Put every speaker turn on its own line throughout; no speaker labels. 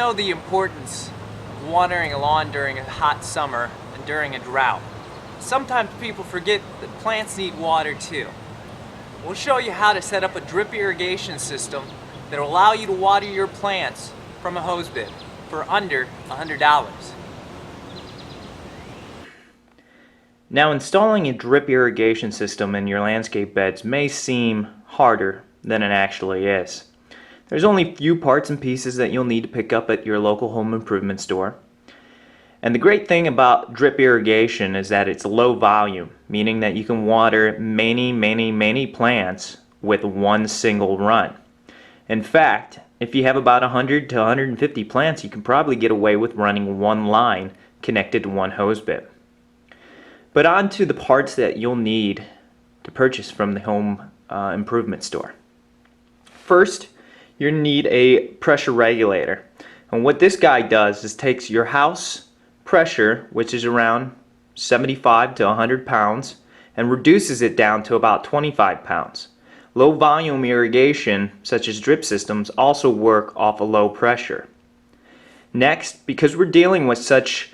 know the importance of watering a lawn during a hot summer and during a drought. Sometimes people forget that plants need water too. We'll show you how to set up a drip irrigation system that will allow you to water your plants from a hose bib for under $100.
Now, installing a drip irrigation system in your landscape beds may seem harder than it actually is. There's only a few parts and pieces that you'll need to pick up at your local home improvement store. And the great thing about drip irrigation is that it's low volume, meaning that you can water many plants with one single run. In fact, if you have about 100 to 150 plants, you can probably get away with running one line connected to one hose bib. But on to the parts that you'll need to purchase from the home improvement store. First, you'll need a pressure regulator. And what this guy does is takes your house pressure, which is around 75 to 100 pounds, and reduces it down to about 25 pounds. Low volume irrigation, such as drip systems, also work off a low pressure. Next, because we're dealing with such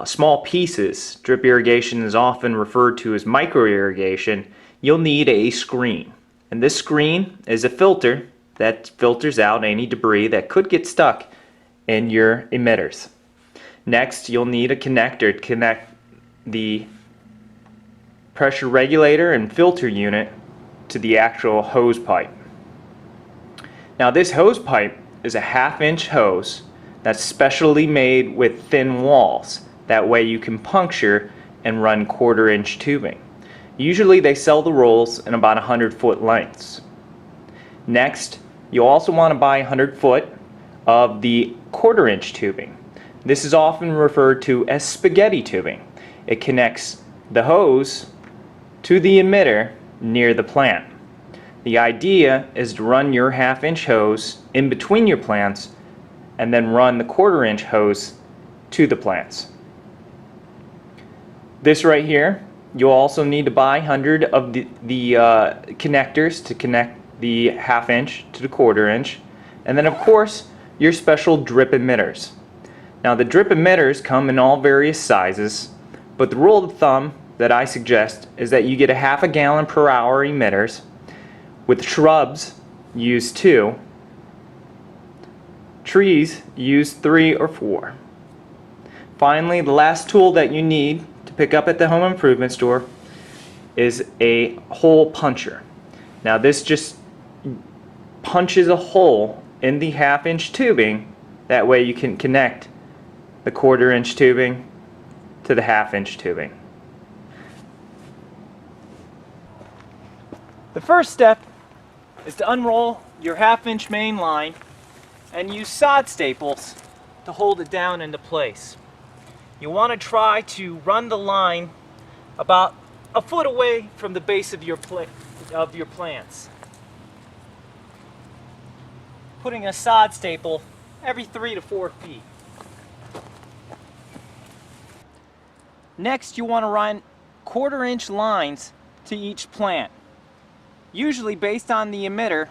small pieces, drip irrigation is often referred to as micro irrigation, you'll need a screen. And this screen is a filter that filters out any debris that could get stuck in your emitters. Next, you'll need a connector to connect the pressure regulator and filter unit to the actual hose pipe. Now, this hose pipe is a 1/2-inch hose that's specially made with thin walls. That way you can puncture and run 1/4-inch tubing. Usually they sell the rolls in about 100-foot lengths. Next, you'll also want to buy 100 foot of the 1/4-inch tubing. This is often referred to as spaghetti tubing. It connects the hose to the emitter near the plant. The idea is to run your 1/2-inch hose in between your plants and then run the 1/4-inch hose to the plants. This right here, you'll also need to buy 100 of the connectors to connect the 1/2-inch to the 1/4-inch, and then of course your special drip emitters. Now, the drip emitters come in all various sizes, but the rule of thumb that I suggest is that you get a 1/2 gallon per hour emitters. With shrubs, use 2. Trees, use 3 or 4. Finally, the last tool that you need to pick up at the home improvement store is a hole puncher. Now, this just punches a hole in the 1/2-inch tubing. That way you can connect the 1/4-inch tubing to the 1/2-inch tubing. The first step is to unroll your 1/2-inch main line and use sod staples to hold it down into place. You want to try to run the line about a foot away from the base of your plants. Putting a sod staple every 3 to 4 feet. Next, you want to run 1/4-inch lines to each plant. Usually, based on the emitter,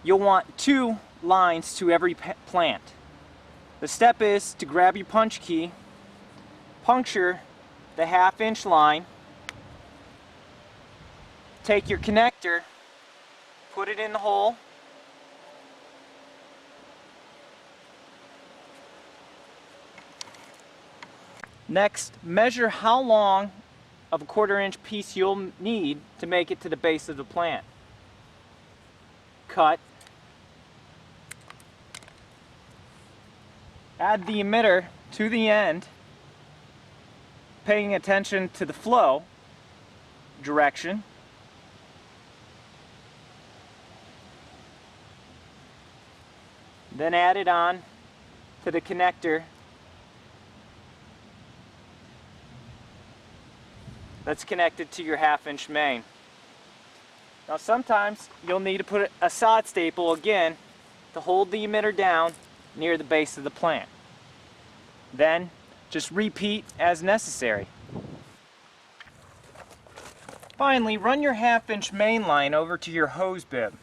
you'll want 2 lines to every plant. The step is to grab your punch key, puncture the 1/2-inch line, take your connector, put it in the hole, next measure how long of a 1/4-inch piece you'll need to make it to the base of the plant. Cut. Add the emitter to the end, paying attention to the flow direction. Then add it on to the connector that's connected to your 1/2-inch main. Now, sometimes you'll need to put a sod staple again to hold the emitter down near the base of the plant. Then just repeat as necessary. Finally, run your 1/2-inch main line over to your hose bib.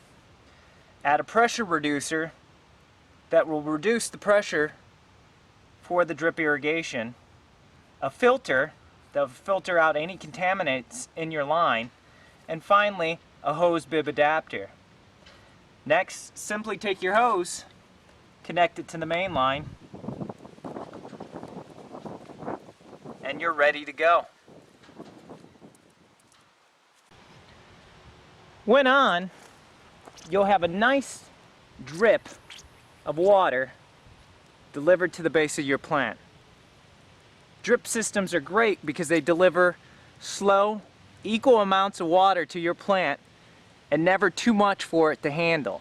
Add a pressure reducer that will reduce the pressure for the drip irrigation, a filter that'll filter out any contaminants in your line, and finally a hose bib adapter. Next, simply take your hose, connect it to the main line, and you're ready to go. When on, you'll have a nice drip of water delivered to the base of your plant. Drip systems are great because they deliver slow, equal amounts of water to your plant and never too much for it to handle.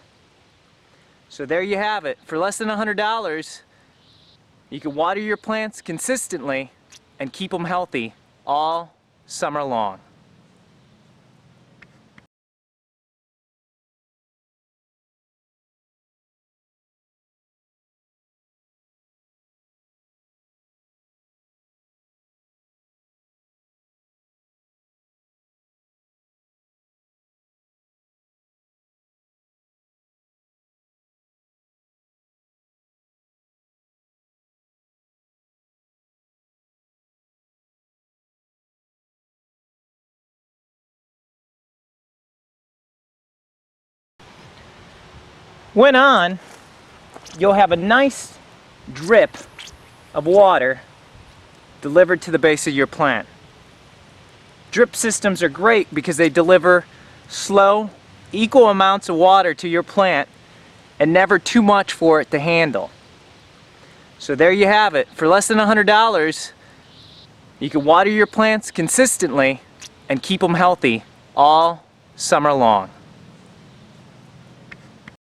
So there you have it. For less than $100, you can water your plants consistently and keep them healthy all summer long. When on, you'll have a nice drip of water delivered to the base of your plant. Drip systems are great because they deliver slow, equal amounts of water to your plant and never too much for it to handle. So there you have it. For less than $100, you can water your plants consistently and keep them healthy all summer long.